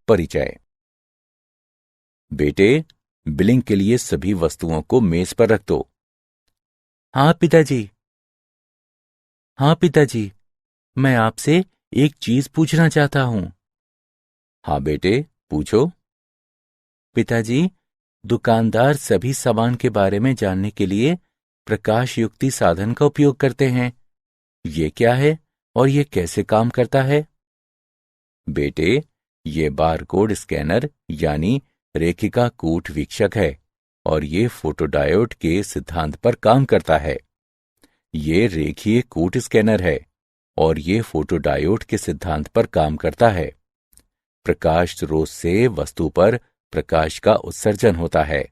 परिचय। बेटे, बिलिंग के लिए सभी वस्तुओं को मेज पर रख दो। हाँ पिताजी। हाँ पिताजी, मैं आपसे एक चीज पूछना चाहता हूँ। हाँ बेटे, पूछो। पिताजी, दुकानदार सभी सामान के बारे में जानने के लिए प्रकाश युक्ति साधन का उपयोग करते हैं। ये क्या है और ये कैसे काम करता है? बेटे, ये बारकोड स्कैनर यानी रेखिका कूट वीक्षक है और ये फोटोडायोड के सिद्धांत पर काम करता है। ये रेखीय कूट स्कैनर है और ये फोटोडायोड के सिद्धांत पर काम करता है। प्रकाश स्रोत से वस्तु पर प्रकाश का उत्सर्जन होता है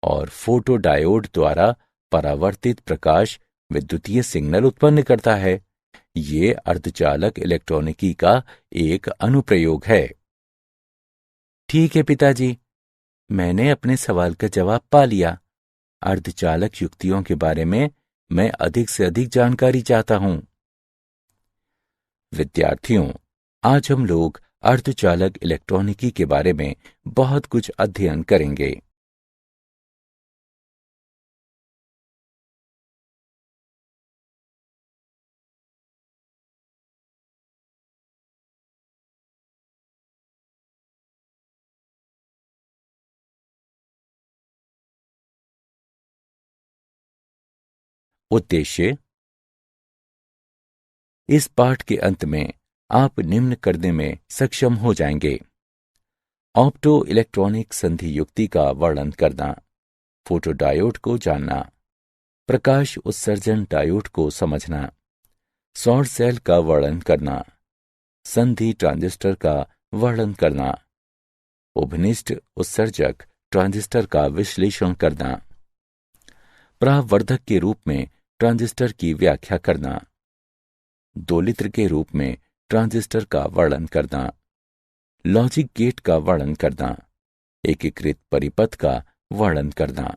और फोटोडायोड द्वारा परावर्तित प्रकाश विद्युतीय सिग्नल उत्पन्न करता है। ये अर्धचालक इलेक्ट्रॉनिकी का एक अनुप्रयोग है। ठीक है पिताजी, मैंने अपने सवाल का जवाब पा लिया। अर्धचालक युक्तियों के बारे में मैं अधिक से अधिक जानकारी चाहता हूँ। विद्यार्थियों, आज हम लोग अर्धचालक इलेक्ट्रॉनिकी के बारे में बहुत कुछ अध्ययन करेंगे। उद्देश्य। इस पाठ के अंत में आप निम्न करने में सक्षम हो जाएंगे: ऑप्टो इलेक्ट्रॉनिक संधि युक्ति का वर्णन करना, फोटोडायोड को जानना, प्रकाश उत्सर्जन डायोड को समझना, सौर सेल का वर्णन करना, संधि ट्रांजिस्टर का वर्णन करना, उभनिष्ठ उत्सर्जक ट्रांजिस्टर का विश्लेषण करना, परावर्धक के रूप में ट्रांजिस्टर की व्याख्या करना, दोलित्र के रूप में ट्रांजिस्टर का वर्णन करना, लॉजिक गेट का वर्णन करना, एकीकृत परिपथ का वर्णन करना।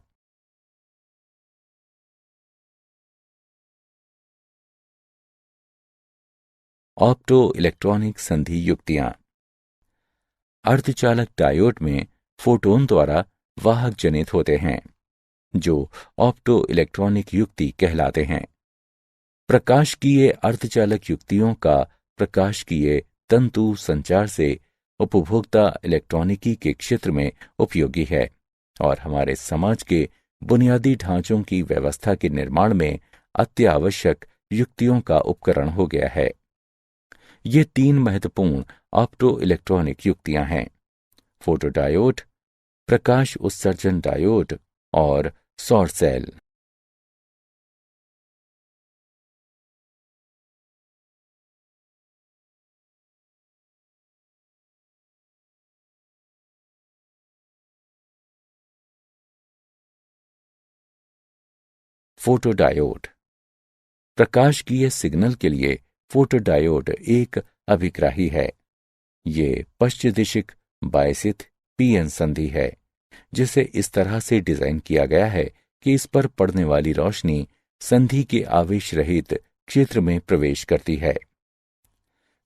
ऑप्टो इलेक्ट्रॉनिक संधि युक्तियां। अर्धचालक डायोड में फोटोन द्वारा वाहक जनित होते हैं जो ऑप्टो इलेक्ट्रॉनिक युक्ति कहलाते हैं। प्रकाशकीय अर्धचालक युक्तियों का प्रकाशकीय तंतु संचार से उपभोक्ता इलेक्ट्रॉनिकी के क्षेत्र में उपयोगी है और हमारे समाज के बुनियादी ढांचों की व्यवस्था के निर्माण में अत्यावश्यक युक्तियों का उपकरण हो गया है। ये तीन महत्वपूर्ण ऑप्टो इलेक्ट्रॉनिक युक्तियां हैं: फोटोडायोड, प्रकाश उत्सर्जन डायोड और सौर सेल। फोटोडायोड। प्रकाशकीय सिग्नल के लिए फोटोडायोड एक अभिग्राही है। ये पश्चदिशिक बायसित पीएन संधि है जिसे इस तरह से डिजाइन किया गया है कि इस पर पड़ने वाली रोशनी संधि के आवेश रहित क्षेत्र में प्रवेश करती है।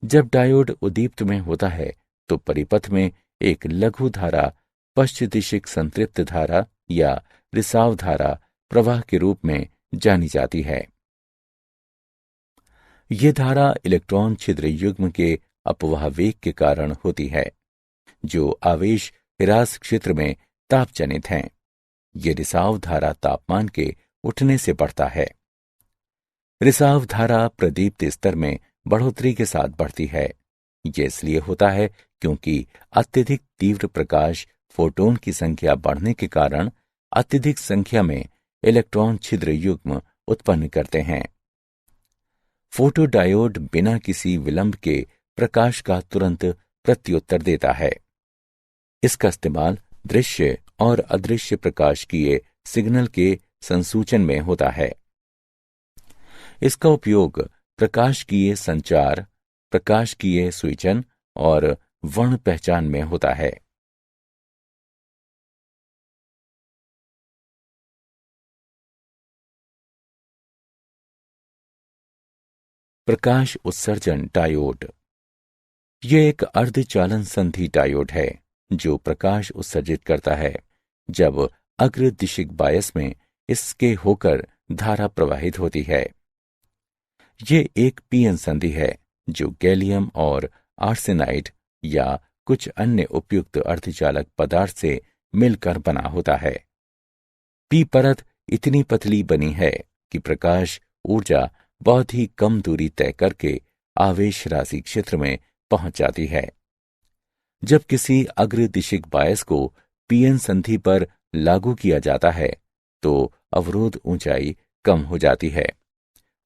जब डायोड उद्दीप्त में होता है तो परिपथ में एक लघु धारा पश्चदिशिक संतृप्त धारा या रिसाव धारा प्रवाह के रूप में जानी जाती है। ये धारा इलेक्ट्रॉन छिद्र युग्म के अपवाह वेग के कारण होती है जो आवेश ह्रास क्षेत्र में ताप जनित हैं। ये रिसाव धारा तापमान के उठने से बढ़ता है। रिसाव धारा प्रदीप्त स्तर में बढ़ोतरी के साथ बढ़ती है। ये इसलिए होता है क्योंकि अत्यधिक तीव्र प्रकाश फोटोन की संख्या बढ़ने के कारण अत्यधिक संख्या में इलेक्ट्रॉन छिद्र युग्म उत्पन्न करते हैं। फोटोडायोड बिना किसी विलंब के प्रकाश का तुरंत प्रत्युत्तर देता है। इसका इस्तेमाल दृश्य और अदृश्य प्रकाशकीय सिग्नल के संसूचन में होता है। इसका उपयोग प्रकाशकीय संचार, प्रकाशकीय स्विचन और वर्ण पहचान में होता है। प्रकाश उत्सर्जन डायोड। ये एक अर्धचालन संधि डायोड है जो प्रकाश उत्सर्जित करता है जब अग्रदिशिक बायस में इसके होकर धारा प्रवाहित होती है। ये एक पीएन संधि है जो गैलियम और आर्सेनाइड या कुछ अन्य उपयुक्त अर्धचालक पदार्थ से मिलकर बना होता है। पी परत इतनी पतली बनी है कि प्रकाश ऊर्जा बहुत ही कम दूरी तय करके आवेश राशि क्षेत्र में पहुंच जाती है। जब किसी अग्रदिशिक बायस को पीएन संधि पर लागू किया जाता है तो अवरोध ऊंचाई कम हो जाती है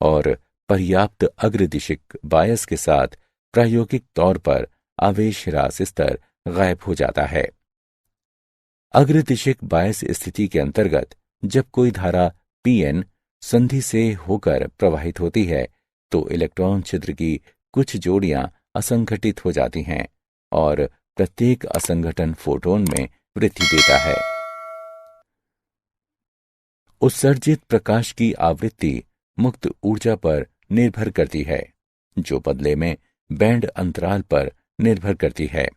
और पर्याप्त अग्रदिशिक बायस के साथ प्रायोगिक तौर पर आवेश ह्रास स्तर गायब हो जाता है। अग्रदिशिक बायस स्थिति के अंतर्गत जब कोई धारा पीएन संधि से होकर प्रवाहित होती है तो इलेक्ट्रॉन छिद्र की कुछ जोड़ियां असंगठित हो जाती हैं और प्रत्येक असंगठन फोटोन में वृद्धि देता है। उत्सर्जित प्रकाश की आवृत्ति मुक्त ऊर्जा पर निर्भर करती है जो बदले में बैंड अंतराल पर निर्भर करती है।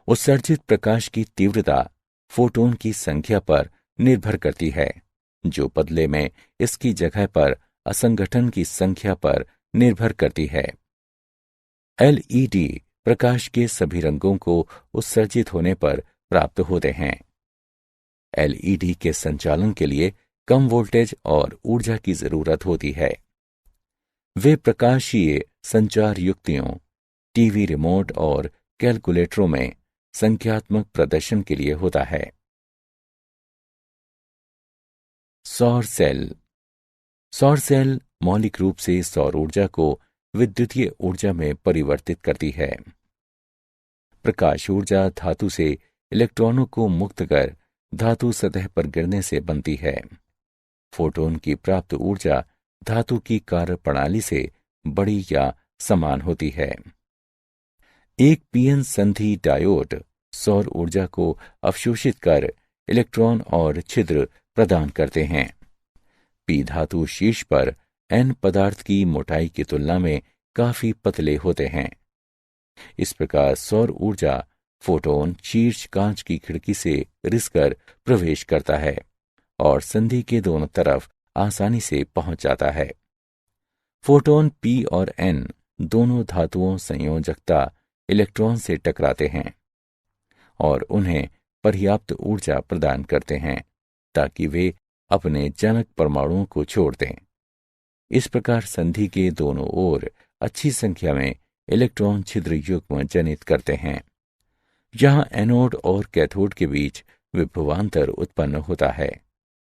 उत्सर्जित प्रकाश की तीव्रता फोटोन की संख्या पर निर्भर करती है जो बदले में इसकी जगह पर असंगठन की संख्या पर निर्भर करती है। एलईडी प्रकाश के सभी रंगों को उत्सर्जित होने पर प्राप्त होते हैं। एलईडी के संचालन के लिए कम वोल्टेज और ऊर्जा की जरूरत होती है। वे प्रकाशीय संचार युक्तियों, टीवी रिमोट और कैलकुलेटरों में संख्यात्मक प्रदर्शन के लिए होता है। सौर सेल मौलिक रूप से सौर ऊर्जा को विद्युतीय ऊर्जा में परिवर्तित करती है। प्रकाश ऊर्जा धातु से इलेक्ट्रॉनों को मुक्त कर धातु सतह पर गिरने से बनती है। फोटोन की प्राप्त ऊर्जा धातु की कार्यप्रणाली से बड़ी या समान होती है। एक पीएन संधि डायोड सौर ऊर्जा को अवशोषित कर इलेक्ट्रॉन और छिद्र प्रदान करते हैं। पी धातु शीर्ष पर एन पदार्थ की मोटाई की तुलना में काफी पतले होते हैं। इस प्रकार सौर ऊर्जा फोटोन शीर्ष कांच की खिड़की से रिसकर प्रवेश करता है और संधि के दोनों तरफ आसानी से पहुंच जाता है। फोटोन पी और एन दोनों धातुओं संयोजकता इलेक्ट्रॉन से टकराते हैं और उन्हें पर्याप्त ऊर्जा प्रदान करते हैं ताकि वे अपने जनक परमाणुओं को छोड़ दें। इस प्रकार संधि के दोनों ओर अच्छी संख्या में इलेक्ट्रॉन छिद्र युग्म जनित करते हैं। यहां एनोड और कैथोड के बीच विभवांतर उत्पन्न होता है।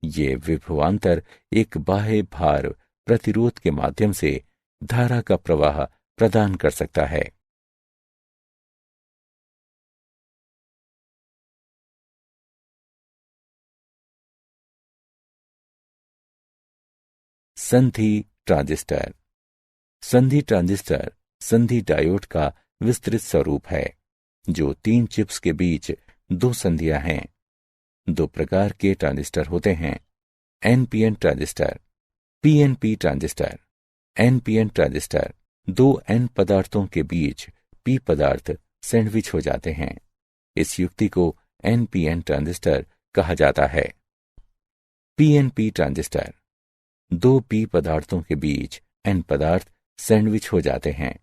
ये विभवांतर एक बाह्य भार प्रतिरोध के माध्यम से धारा का प्रवाह प्रदान कर सकता है। संधि ट्रांजिस्टर। संधि ट्रांजिस्टर संधि डायोड का विस्तृत स्वरूप है जो तीन चिप्स के बीच दो संधियां हैं। दो प्रकार के ट्रांजिस्टर होते हैं, NPN transistor, PNP transistor. NPN transistor दो एन पदार्थों के बीच पी पदार्थ सैंडविच हो जाते हैं। इस युक्ति को एनपीएन ट्रांजिस्टर कहा जाता है। पीएनपी ट्रांजिस्टर दो पी पदार्थों के बीच एन पदार्थ सैंडविच हो जाते हैं।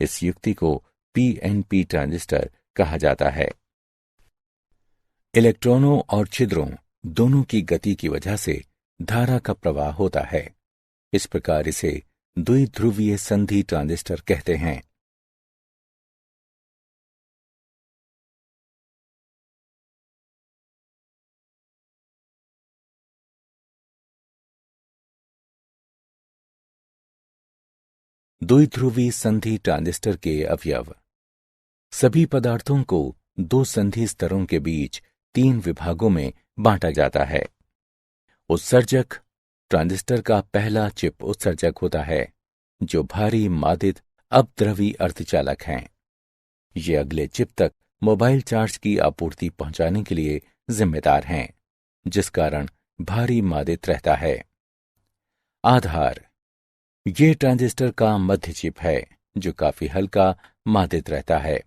इस युक्ति को पीएनपी ट्रांजिस्टर कहा जाता है। इलेक्ट्रॉनों और छिद्रों दोनों की गति की वजह से धारा का प्रवाह होता है। इस प्रकार इसे द्विध्रुवीय संधि ट्रांजिस्टर कहते हैं। द्विध्रुवी संधि ट्रांजिस्टर के अवयव। सभी पदार्थों को दो संधि स्तरों के बीच तीन विभागों में बांटा जाता है। उत्सर्जक ट्रांजिस्टर का पहला चिप उत्सर्जक होता है जो भारी मादित अपद्रवी अर्धचालक हैं। ये अगले चिप तक मोबाइल चार्ज की आपूर्ति पहुंचाने के लिए जिम्मेदार हैं, जिस कारण भारी मादित रहता है। आधार ये ट्रांजिस्टर का मध्य चिप है जो काफी हल्का मादित रहता है।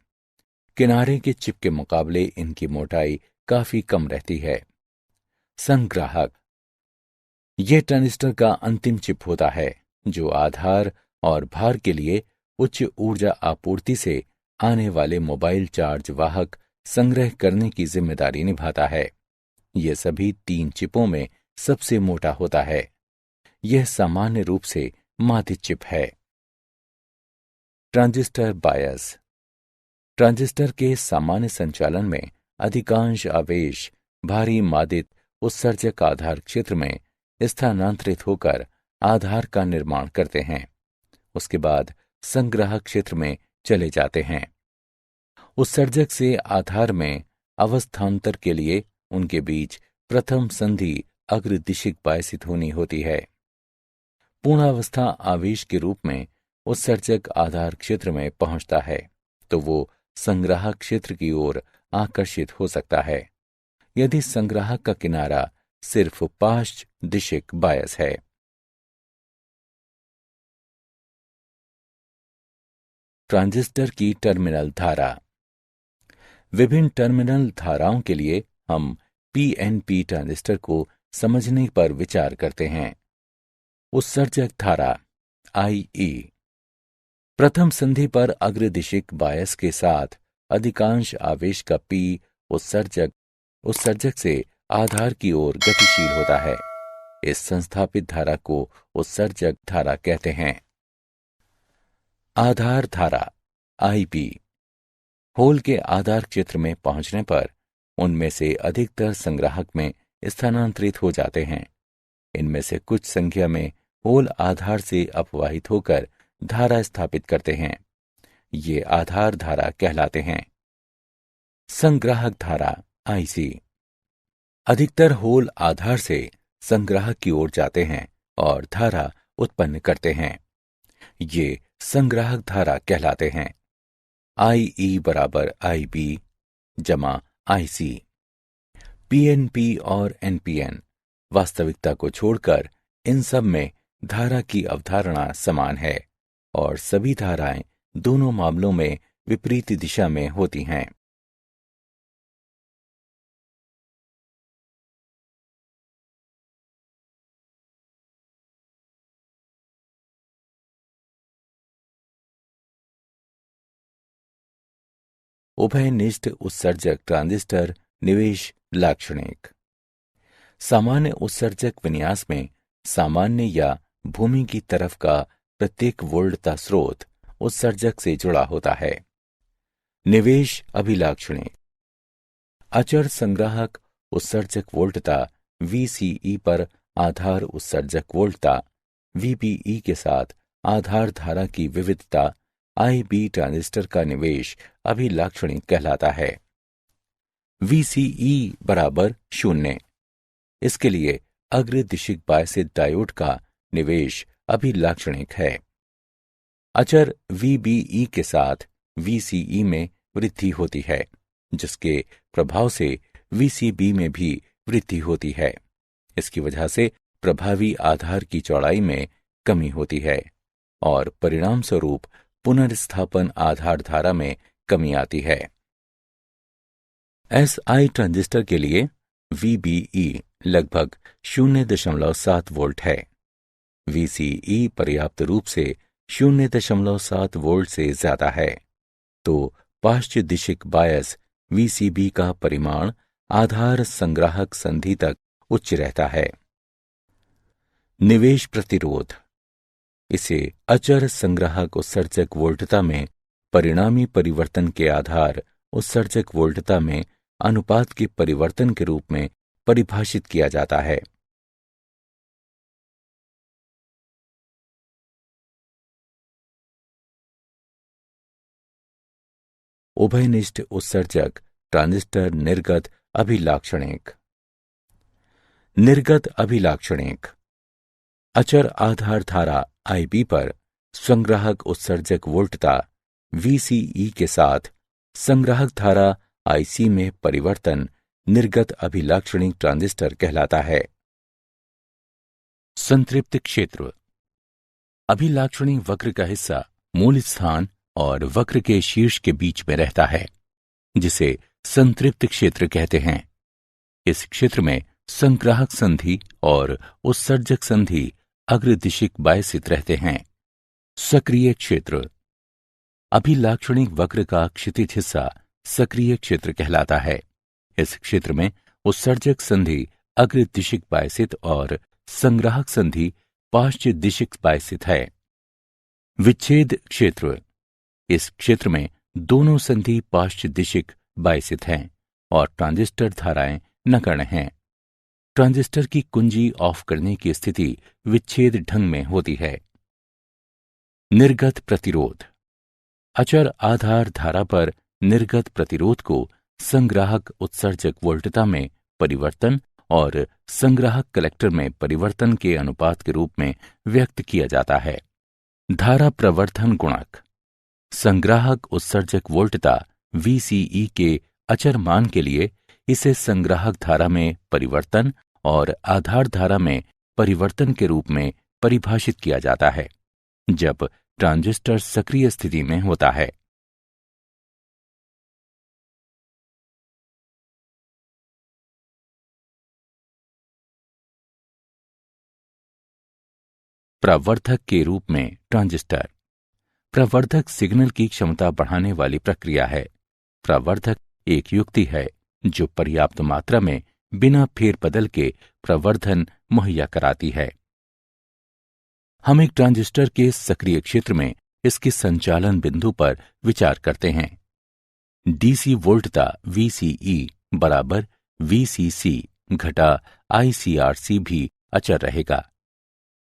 किनारे के चिप के मुकाबले इनकी मोटाई काफी कम रहती है। संग्राहक, यह ट्रांजिस्टर का अंतिम चिप होता है जो आधार और भार के लिए उच्च ऊर्जा आपूर्ति से आने वाले मोबाइल चार्ज वाहक संग्रह करने की जिम्मेदारी निभाता है। यह सभी 3 चिपों में सबसे मोटा होता है। यह सामान्य रूप से मादित चिप है। ट्रांजिस्टर बायस, ट्रांजिस्टर के सामान्य संचालन में अधिकांश आवेश भारी मादित उत्सर्जक आधार क्षेत्र में स्थानांतरित होकर आधार का निर्माण करते हैं। उसके बाद संग्राहक क्षेत्र में चले जाते हैं। उत्सर्जक से आधार में अवस्थांतर के लिए उनके बीच प्रथम संधि अग्रदिशिक बायसित होनी होती है। पूर्णावस्था आवेश के रूप में उत्सर्जक आधार क्षेत्र में पहुंचता है तो वो संग्राहक क्षेत्र की ओर आकर्षित हो सकता है यदि संग्राहक का किनारा सिर्फ पाश्च दिशिक बायस है। ट्रांजिस्टर की टर्मिनल धारा, विभिन्न टर्मिनल धाराओं के लिए हम पीएनपी ट्रांजिस्टर को समझने पर विचार करते हैं। उत्सर्जक धारा IE, प्रथम संधि पर अग्रदिशिक बायस के साथ अधिकांश आवेश का P उत्सर्जक से आधार की ओर गतिशील होता है। इस संस्थापित धारा को उत्सर्जक धारा कहते हैं। आधार धारा IB, होल के आधार क्षेत्र में पहुंचने पर उनमें से अधिकतर संग्राहक में स्थानांतरित हो जाते हैं। इनमें से कुछ संख्या में होल आधार से अपवाहित होकर धारा स्थापित करते हैं। ये आधार धारा कहलाते हैं। संग्राहक धारा IC, अधिकतर होल आधार से संग्राहक की ओर जाते हैं और धारा उत्पन्न करते हैं। ये संग्राहक धारा कहलाते हैं। IE बराबर IB जमा IC। PNP और NPN, वास्तविकता को छोड़कर इन सब में धारा की अवधारणा समान है और सभी धाराएं दोनों मामलों में विपरीत दिशा में होती हैं। उभयनिष्ठ उत्सर्जक ट्रांजिस्टर निवेश लाक्षणिक, सामान्य उत्सर्जक विन्यास में सामान्य या भूमि की तरफ का प्रत्येक वोल्टता स्रोत उत्सर्जक से जुड़ा होता है। निवेश अभिलाक्षणिक, अचर संग्राहक उत्सर्जक वोल्टता VCE पर आधार उत्सर्जक वोल्टता VBE के साथ आधार धारा की विविधता IB ट्रांजिस्टर का निवेश अभिलाक्षणिक कहलाता है। VCE बराबर 0, इसके लिए अग्रदिशिक बायसित डायोड का निवेश अभिलाक्षणिक है। अचर VBE के साथ VCE में वृद्धि होती है, जिसके प्रभाव से VCB में भी वृद्धि होती है। इसकी वजह से प्रभावी आधार की चौड़ाई में कमी होती है और परिणाम स्वरूप पुनर्स्थापन आधार धारा में कमी आती है। SI ट्रांजिस्टर के लिए VBE लगभग 0.7 वोल्ट है। VCE पर्याप्त रूप से 0.7 वोल्ट से ज्यादा है, तो पाश्च दिशिक बायस VCB का परिमाण आधार संग्राहक संधि तक उच्च रहता है। निवेश प्रतिरोध, इसे अचर संग्राहक उत्सर्जक वोल्टता में परिणामी परिवर्तन के आधार उत्सर्जक वोल्टता में अनुपात के परिवर्तन के रूप में परिभाषित किया जाता है। उभयनिष्ठ उत्सर्जक ट्रांजिस्टर निर्गत अभिलाक्षणिक। निर्गत अभिलाक्षणिक, अचर आधार धारा IB पर संग्राहक उत्सर्जक वोल्टता VCE के साथ संग्राहक धारा IC में परिवर्तन निर्गत अभिलाक्षणिक ट्रांजिस्टर कहलाता है। संतृप्त क्षेत्र, अभिलाक्षणिक वक्र का हिस्सा मूल स्थान और वक्र के शीर्ष के बीच में रहता है, जिसे संतृप्त क्षेत्र कहते हैं। इस क्षेत्र में संग्राहक संधि और उत्सर्जक संधि अग्रदिशिक बायसित रहते हैं। सक्रिय क्षेत्र। अभिलाक्षणिक वक्र का क्षितिज हिस्सा सक्रिय क्षेत्र कहलाता है। इस क्षेत्र में उत्सर्जक संधि अग्रदिशिक बायसित और संग्राहक संधि पाश्चात्य दिशिक बायसित है। विच्छेद क्षेत्र। इस क्षेत्र में दोनों संधि पाश्चात्य दिशिक बायसित हैं और ट्रांजिस्टर धाराएं नगण्य हैं। ट्रांजिस्टर की कुंजी ऑफ करने की स्थिति विच्छेद ढंग में होती है। निर्गत प्रतिरोध। अचर आधार धारा पर निर्गत प्रतिरोध को संग्राहक उत्सर्जक वोल्टता में परिवर्तन और संग्राहक कलेक्टर में परिवर्तन के अनुपात के रूप में व्यक्त किया जाता है। धारा प्रवर्धन गुणक। संग्राहक उत्सर्जक वोल्टता VCE के अचर मान के लिए इसे संग्राहक धारा में परिवर्तन और आधार धारा में परिवर्तन के रूप में परिभाषित किया जाता है जब ट्रांजिस्टर सक्रिय स्थिति में होता है। प्रवर्धक के रूप में ट्रांजिस्टर। प्रवर्धक सिग्नल की क्षमता बढ़ाने वाली प्रक्रिया है। प्रवर्धक एक युक्ति है जो पर्याप्त मात्रा में बिना फेरबदल के प्रवर्धन मुहैया कराती है। हम एक ट्रांजिस्टर के सक्रिय क्षेत्र में इसके संचालन बिंदु पर विचार करते हैं। डीसी वोल्टता VCE बराबर VCC घटा ICRC भी अचर रहेगा।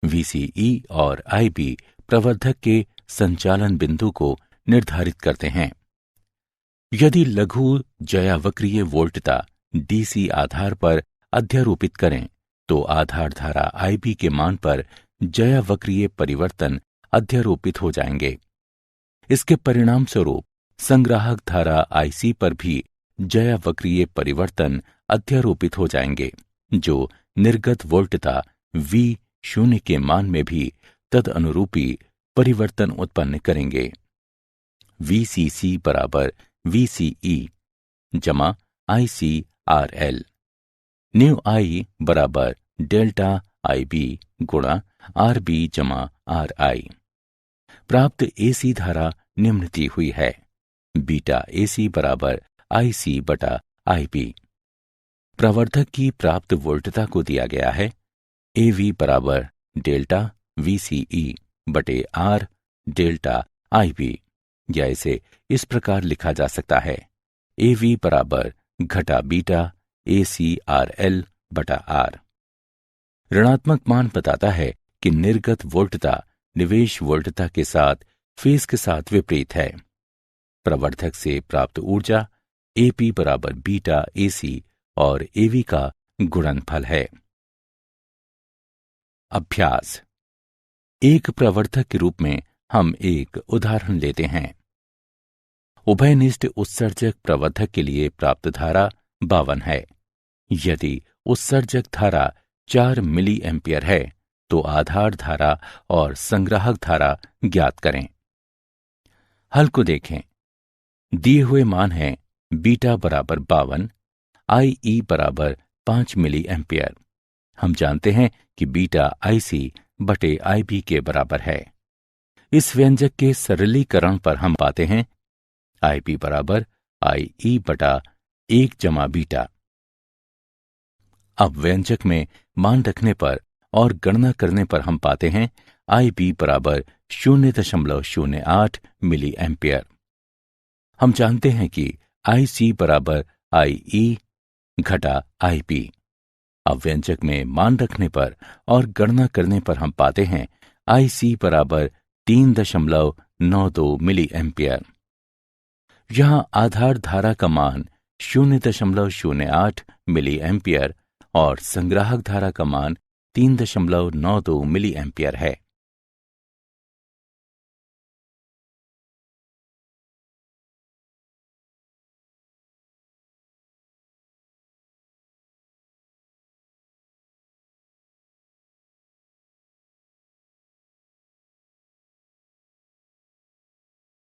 VCE और IB प्रवर्धक के संचालन बिंदु को निर्धारित करते हैं। यदि लघु जयावक्रीय वोल्टता DC आधार पर अध्यारोपित करें तो आधार धारा IB के मान पर जयावक्रीय परिवर्तन अध्यारोपित हो जाएंगे। इसके परिणाम स्वरूप संग्राहक धारा IC पर भी जयावक्रीय परिवर्तन अध्यारोपित हो जाएंगे, जो निर्गत वोल्टता V0 के मान में भी तदनुरूपी परिवर्तन उत्पन्न करेंगे। VCC बराबर VCE जमा ICRL। न्यू I बराबर डेल्टा IB गुणा RB जमा RI। प्राप्त AC धारा निम्न दी हुई है। बीटा AC बराबर IC बटा IB। प्रवर्धक की प्राप्त वोल्टता को दिया गया है। AV बराबर डेल्टा VCE बटे R डेल्टा IB, या इसे इस प्रकार लिखा जा सकता है। AV बराबर घटा बीटा ACRL बटा R। ऋणात्मक मान बताता है कि निर्गत वोल्टता निवेश वोल्टता के साथ फेज के साथ विपरीत है। प्रवर्धक से प्राप्त ऊर्जा AP बराबर बीटा AC और AV का गुणनफल है। अभ्यास। एक प्रवर्धक के रूप में हम एक उदाहरण लेते हैं। उभयनिष्ठ उत्सर्जक प्रवर्धक के लिए प्राप्त धारा 52 है। यदि उत्सर्जक धारा 4 मिली एम्पियर है तो आधार धारा और संग्राहक धारा ज्ञात करें। हल को देखें। दिए हुए मान हैं बीटा बराबर 52, IE बराबर 5 मिली एम्पियर। हम जानते हैं कि बीटा IC बटे IB के बराबर है। इस व्यंजक के सरलीकरण पर हम पाते हैं IB बराबर IE बटा 1 जमा बीटा। अब व्यंजक में मान रखने पर और गणना करने पर हम पाते हैं IB बराबर 0.08 मिली एम्पियर। हम जानते हैं कि IC बराबर IE घटा IB। अब व्यंजक में मान रखने पर और गणना करने पर हम पाते हैं IC बराबर 3.92 मिली एम्पियर। यहां आधार धारा का मान 0.08 मिली एम्पियर और संग्राहक धारा का मान 3.92 मिली एम्पियर है।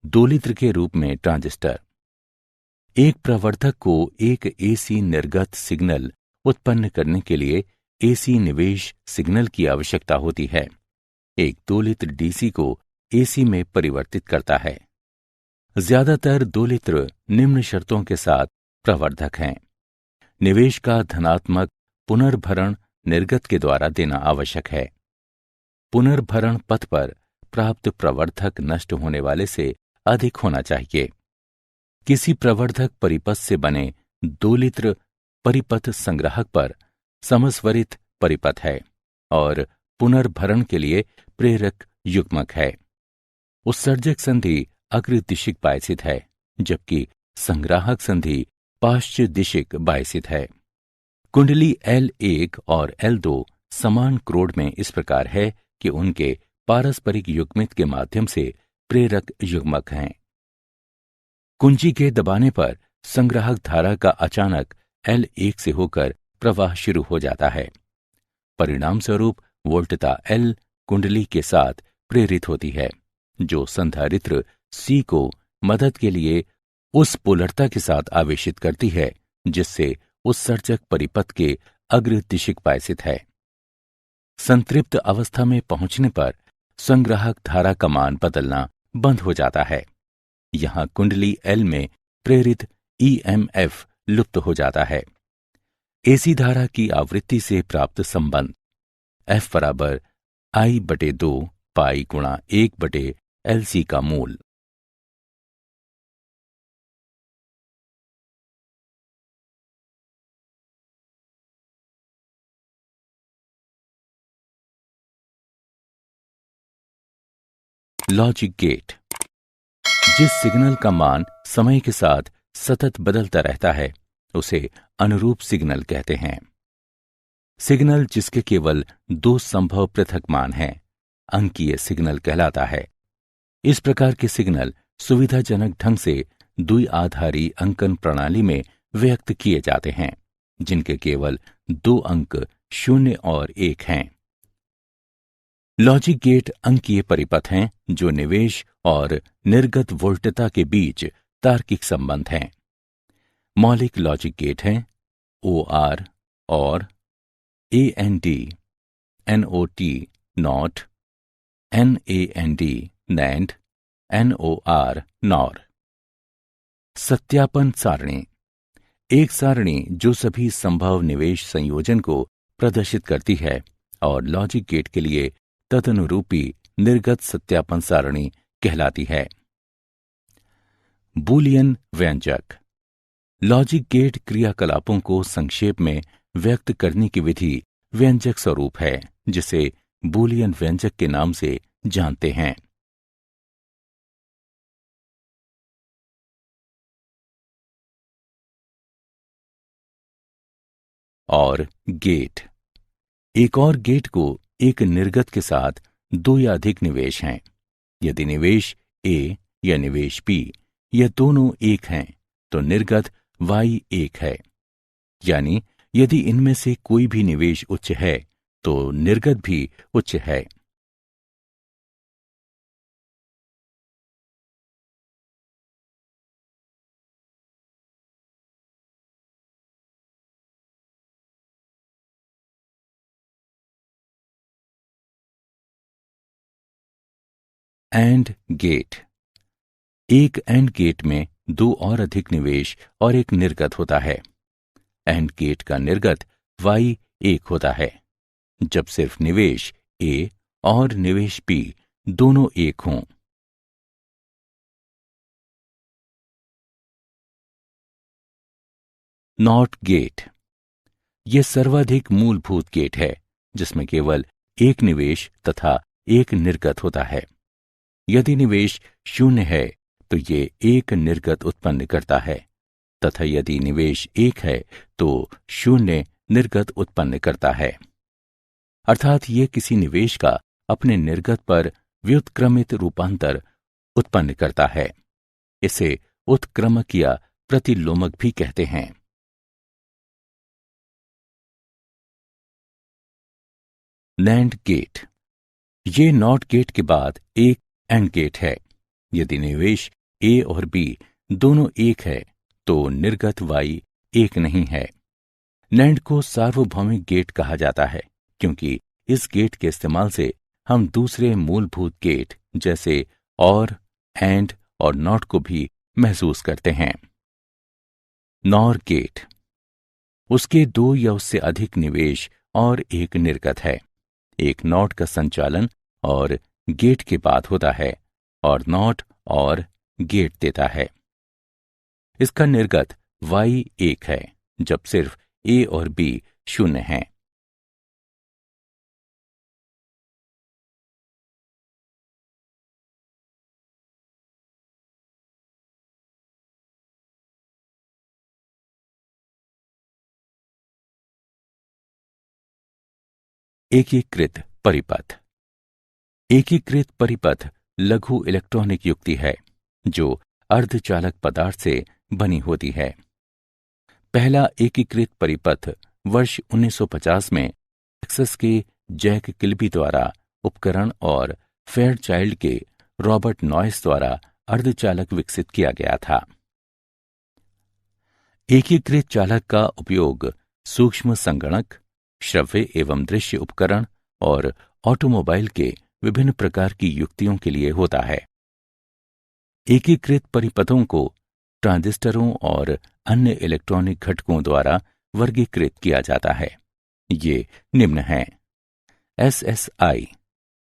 दोलित्र के रूप में ट्रांजिस्टर। एक प्रवर्धक को एक एसी निर्गत सिग्नल उत्पन्न करने के लिए एसी निवेश सिग्नल की आवश्यकता होती है। एक दोलित्र डीसी को एसी में परिवर्तित करता है। ज्यादातर दोलित्र निम्न शर्तों के साथ प्रवर्धक हैं। निवेश का धनात्मक पुनर्भरण निर्गत के द्वारा देना आवश्यक है। पुनर्भरण पथ पर प्राप्त प्रवर्धक नष्ट होने वाले से अधिक होना चाहिए। किसी प्रवर्धक परिपथ से बने दोलित्र परिपथ संग्राहक पर समस्वरित परिपथ है और पुनर्भरण के लिए प्रेरक युग्मक है। उत्सर्जक संधि अग्रदिशिक बायसित है, जबकि संग्राहक संधि पाश्च दिशिक बायसित है। कुंडली L1 और L2 समान क्रोड में इस प्रकार है कि उनके पारस्परिक युग्मित के माध्यम से प्रेरक युग्मक हैं। कुंजी के दबाने पर संग्राहक धारा का अचानक L1 से होकर प्रवाह शुरू हो जाता है। परिणाम स्वरूप वोल्टता L कुंडली के साथ प्रेरित होती है, जो संधारित्र C को मदद के लिए उस पोलरता के साथ आवेशित करती है जिससे उत्सर्जक परिपथ के अग्रदिशिक बायसित है। संतृप्त अवस्था में पहुंचने पर संग्राहक धारा का मान बदलना बंद हो जाता है। यहां कुंडली L में प्रेरित EMF लुप्त हो जाता है। एसी धारा की आवृत्ति से प्राप्त संबंध F बराबर I/2 पाई गुणा 1/LC का मूल। Logic gate. जिस सिग्नल का मान समय के साथ सतत बदलता रहता है उसे अनुरूप सिग्नल कहते हैं। सिग्नल जिसके केवल दो संभव पृथक मान हैं अंकीय सिग्नल कहलाता है। इस प्रकार के सिग्नल सुविधाजनक ढंग से द्विआधारी अंकन प्रणाली में व्यक्त किए जाते हैं, जिनके केवल दो अंक 0 और 1 हैं। लॉजिक गेट अंकीय परिपथ हैं जो निवेश और निर्गत वोल्टता के बीच तार्किक संबंध हैं। मौलिक लॉजिक गेट हैं OR और AND, NOT NOT, NAND NAND, NOR NOR। सत्यापन सारणी एक सारणी जो सभी संभव निवेश संयोजन को प्रदर्शित करती है और लॉजिक गेट के लिए तदनुरूपी निर्गत सत्यापन सारणी कहलाती है। बूलियन व्यंजक। लॉजिक गेट क्रियाकलापों को संक्षेप में व्यक्त करने की विधि व्यंजक स्वरूप है, जिसे बूलियन व्यंजक के नाम से जानते हैं। और गेट। एक और गेट को एक निर्गत के साथ दो या अधिक निवेश हैं। यदि निवेश A या निवेश B ये दोनों एक हैं तो निर्गत Y1 है, यानी यदि इनमें से कोई भी निवेश उच्च है तो निर्गत भी उच्च है। AND gate. एक एंड गेट में दो और अधिक निवेश और एक निर्गत होता है। एंड गेट का निर्गत Y1 होता है जब सिर्फ निवेश A और निवेश B दोनों एक हों। Not gate. यह सर्वाधिक मूलभूत गेट है जिसमें केवल एक निवेश तथा एक निर्गत होता है। यदि निवेश 0 है तो ये एक निर्गत उत्पन्न करता है तथा यदि निवेश 1 है तो 0 निर्गत उत्पन्न करता है। अर्थात ये किसी निवेश का अपने निर्गत पर व्युत्क्रमित रूपांतर उत्पन्न करता है। इसे उत्क्रमक या प्रतिलोमक भी कहते हैं। NAND gate. ये नॉट गेट के बाद एक एंड गेट है। यदि निवेश ए और बी दोनों एक है तो निर्गत वाई एक नहीं है। नैंड को सार्वभौमिक गेट कहा जाता है क्योंकि इस गेट के इस्तेमाल से हम दूसरे मूलभूत गेट जैसे और, एंड और नॉट को भी महसूस करते हैं। नॉर गेट, उसके दो या उससे अधिक निवेश और एक निर्गत है। एक नॉट का संचालन और गेट के बाद होता है और नॉट और गेट देता है। इसका निर्गत y एक है जब सिर्फ a और b शून्य हैं। एकीकृत परिपथ। एकीकृत परिपथ लघु इलेक्ट्रॉनिक युक्ति है जो अर्धचालक पदार्थ से बनी होती है। पहला एकीकृत परिपथ वर्ष 1950 में टेक्सास के जैक किल्बी द्वारा उपकरण और फेयरचाइल्ड के रॉबर्ट नॉइस द्वारा अर्धचालक विकसित किया गया था। एकीकृत चालक का उपयोग सूक्ष्म संगणक, श्रव्य एवं दृश्य उपकरण और ऑटोमोबाइल के विभिन्न प्रकार की युक्तियों के लिए होता है। एकीकृत परिपथों को ट्रांजिस्टरों और अन्य इलेक्ट्रॉनिक घटकों द्वारा वर्गीकृत किया जाता है। ये निम्न हैं: SSI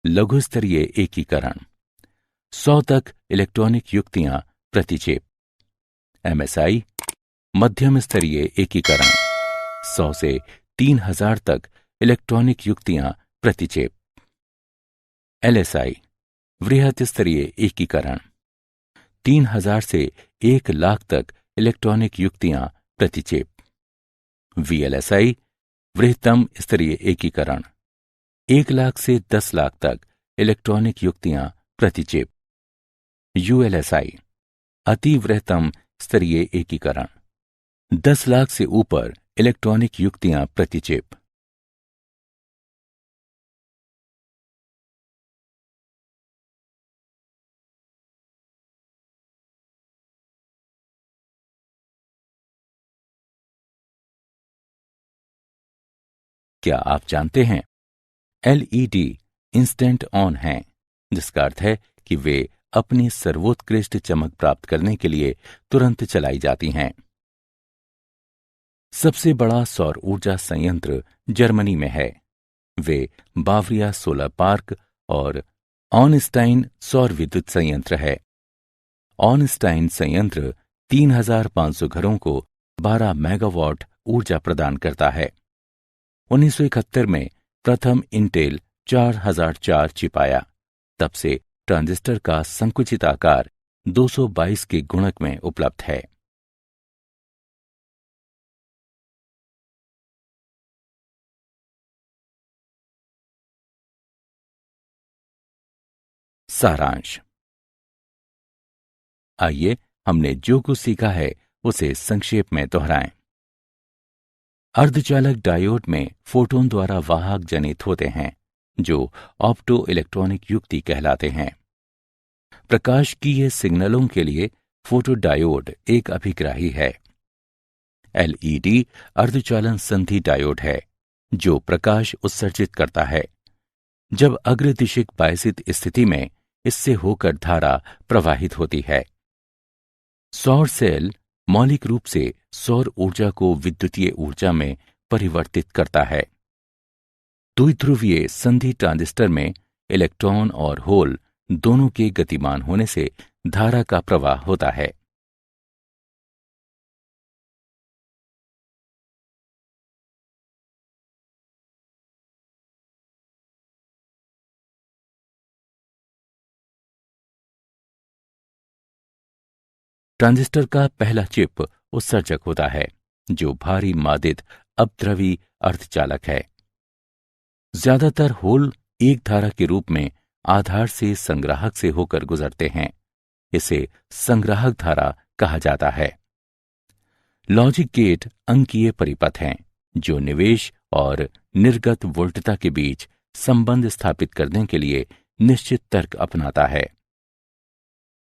लघु स्तरीय एकीकरण, 100 तक इलेक्ट्रॉनिक युक्तियां प्रति चिप। MSI मध्यम स्तरीय एकीकरण, 100 से 3000 तक इलेक्ट्रॉनिक युक्तियां प्रति चिप। LSI वृहत स्तरीय एकीकरण, 3000 से 1 लाख तक इलेक्ट्रॉनिक युक्तियां प्रति चिप। VLSI वृहत्तम स्तरीय एकीकरण, 1 लाख से 10 लाख तक इलेक्ट्रॉनिक युक्तियां प्रति चिप। ULSI अति वृहत्तम स्तरीय एकीकरण, 10 लाख से ऊपर इलेक्ट्रॉनिक युक्तियां प्रति चिप। क्या आप जानते हैं LED इंस्टेंट ऑन हैं, जिसका अर्थ है कि वे अपनी सर्वोत्कृष्ट चमक प्राप्त करने के लिए तुरंत चलाई जाती हैं। सबसे बड़ा सौर ऊर्जा संयंत्र जर्मनी में है। वे बावरिया सोलर पार्क और ऑनस्टाइन सौर विद्युत संयंत्र है। ऑनस्टाइन संयंत्र 3500 घरों को 12 मेगावाट ऊर्जा प्रदान करता है। 1971 में प्रथम इंटेल 4004 चिप आया। तब से ट्रांजिस्टर का संकुचित आकार 222 के गुणक में उपलब्ध है। सारांश। आइए हमने जो कुछ सीखा है उसे संक्षेप में दोहराएं। अर्धचालक डायोड में फोटोन द्वारा वाहक जनित होते हैं जो ऑप्टो इलेक्ट्रॉनिक युक्ति कहलाते हैं। प्रकाशकीय सिग्नलों के लिए फोटोडायोड एक अभिग्राही है। LED अर्धचालन संधि डायोड है जो प्रकाश उत्सर्जित करता है। जब अग्रदिशिक बायसित स्थिति में इससे होकर धारा प्रवाहित होती है। सौर सेल मौलिक रूप से सौर ऊर्जा को विद्युतीय ऊर्जा में परिवर्तित करता है। द्विध्रुवीय संधि ट्रांजिस्टर में इलेक्ट्रॉन और होल दोनों के गतिमान होने से धारा का प्रवाह होता है। ट्रांजिस्टर का पहला चिप उत्सर्जक होता है जो भारी मादित अपद्रवी अर्धचालक है। ज्यादातर होल एक धारा के रूप में आधार से संग्राहक से होकर गुजरते हैं। इसे संग्राहक धारा कहा जाता है। लॉजिक गेट अंकीय परिपथ हैं जो निवेश और निर्गत वोल्टता के बीच संबंध स्थापित करने के लिए निश्चित तर्क अपनाता है।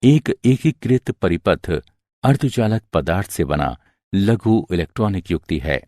एक एकीकृत परिपथ अर्धचालक पदार्थ से बना लघु इलेक्ट्रॉनिक युक्ति है।